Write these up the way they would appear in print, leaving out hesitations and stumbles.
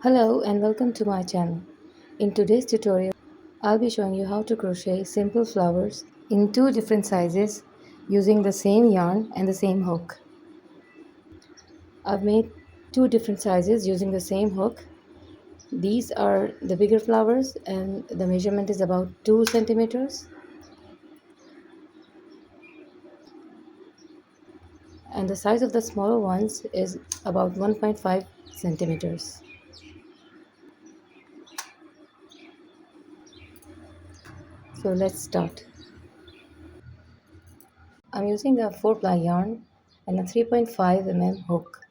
Hello and welcome to my channel. In today's tutorial, I'll be showing you how to crochet simple flowers in two different sizes using the same yarn and the same hook. I've made two different sizes using the same hook. These are the bigger flowers and the measurement is about 2 centimeters, and the size of the smaller ones is about 1.5 centimeters. So let's start. I'm using a 4-ply yarn and a 3.5 mm hook.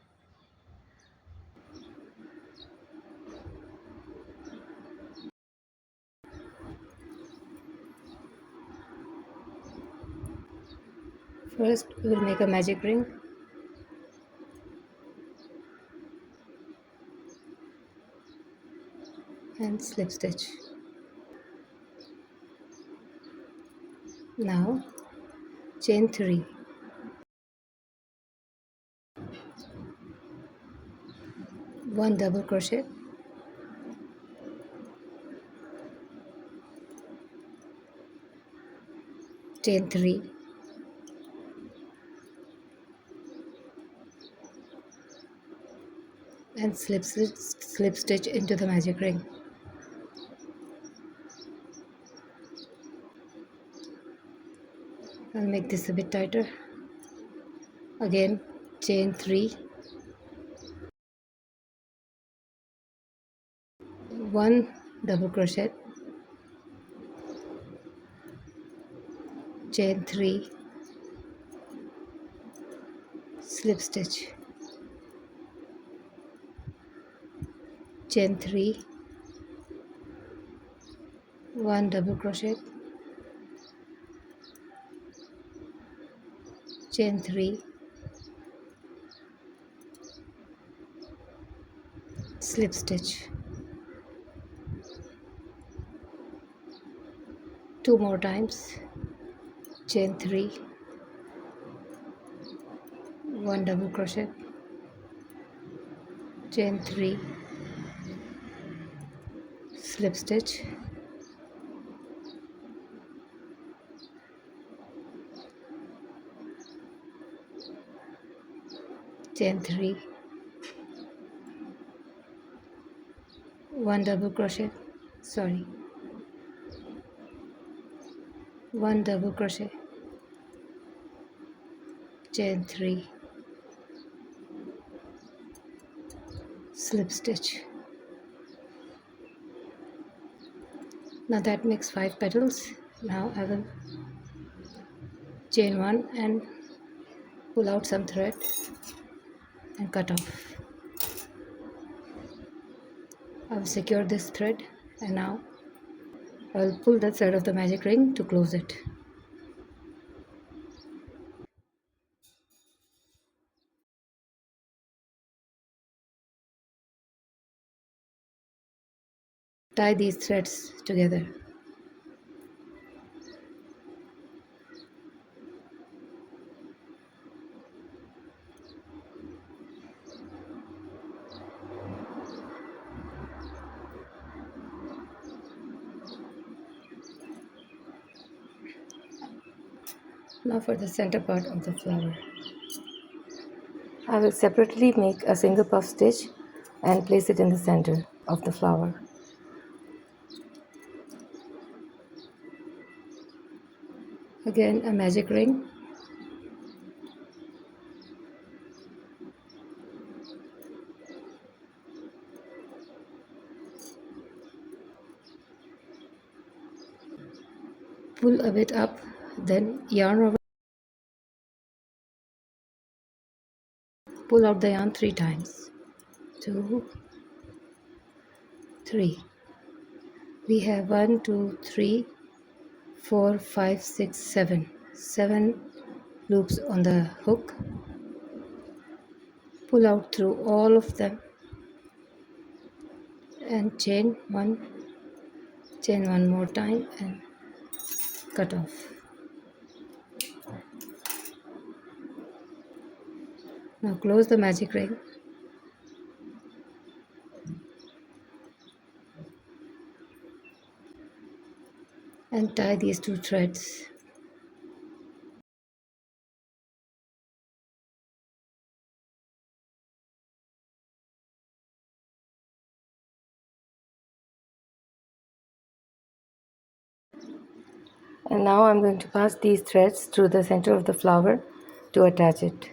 First, we'll make a magic ring. And slip stitch. Now chain 3, 1 double crochet, chain 3, and slip stitch into the magic ring. I'll make this a bit tighter. Again, chain 3, 1 double crochet, chain 3, slip stitch, chain 3, 1 double crochet, chain 3, slip stitch. 2 more times, chain 3, 1 double crochet, chain 3, slip stitch, chain 3, 1 double crochet, 1 double crochet, chain 3, slip stitch. Now that makes 5 petals. Now I will chain 1 and pull out some thread and cut off. I will secure this thread, and now I will pull the thread of the magic ring to close it. Tie these threads together. Now for the center part of the flower. I will separately make a single puff stitch and place it in the center of the flower. Again, a magic ring. Pull a bit up, then yarn over. Pull out the yarn 3 times. 2, 3. We have 1, 2, 3, 4, 5, 6, 7. 7 loops on the hook. Pull out through all of them and chain 1 more time and cut off. Now close the magic ring and tie these two threads. And now I'm going to pass these threads through the center of the flower to attach it.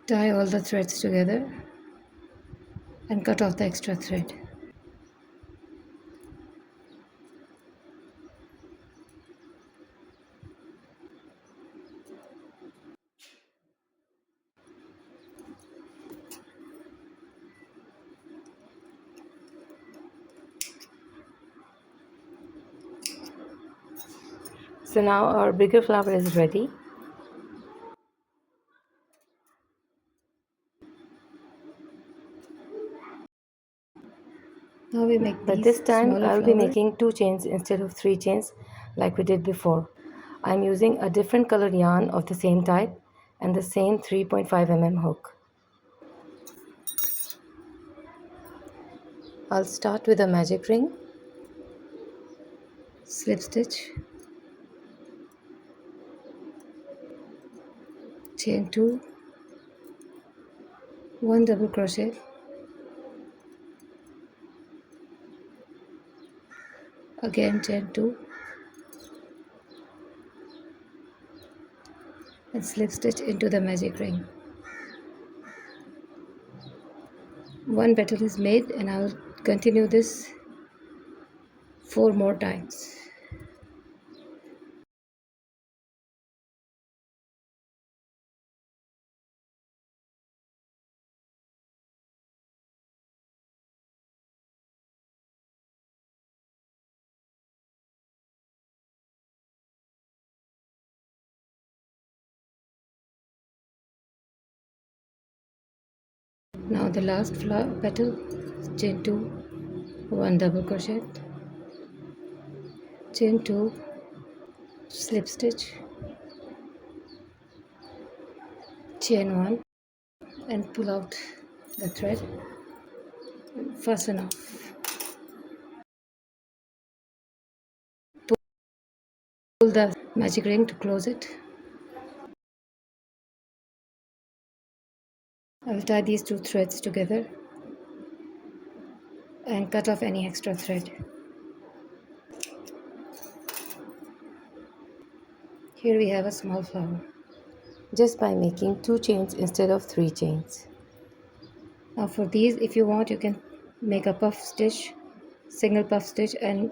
Tie all the threads together and cut off the extra thread. So now our bigger flower is ready. Now we make But this time I'll be making 2 chains instead of 3 chains like we did before. I'm using a different colored yarn of the same type and the same 3.5 mm hook. I'll start with a magic ring, slip stitch, chain 2, 1 double crochet, again chain 2 and slip stitch into the magic ring. One petal is made and I will continue this 4 more times. Now the last flower petal, chain 2, 1 double crochet, chain 2, slip stitch, chain 1 and pull out the thread and fasten off. Pull the magic ring to close it. I will tie these two threads together and cut off any extra thread. Here we have a small flower. Just by making 2 chains instead of 3 chains. Now for these, if you want, you can make a puff stitch, single puff stitch, and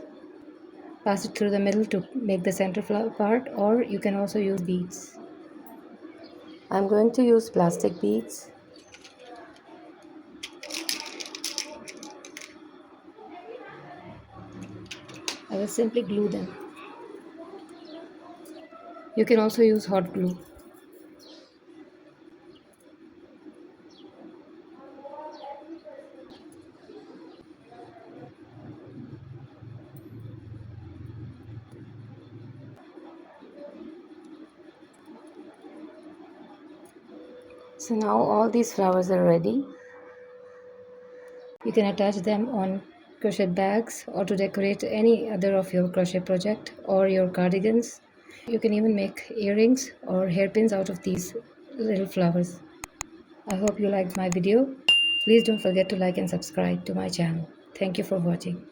pass it through the middle to make the center flower part, or you can also use beads. I'm going to use plastic beads. I will simply glue them. You can also use hot glue. So now all these flowers are ready. You can attach them on crochet bags or to decorate any other of your crochet project or your cardigans. You can even make earrings or hairpins out of these little flowers. I hope you liked my video. Please don't forget to like and subscribe to my channel. Thank you for watching.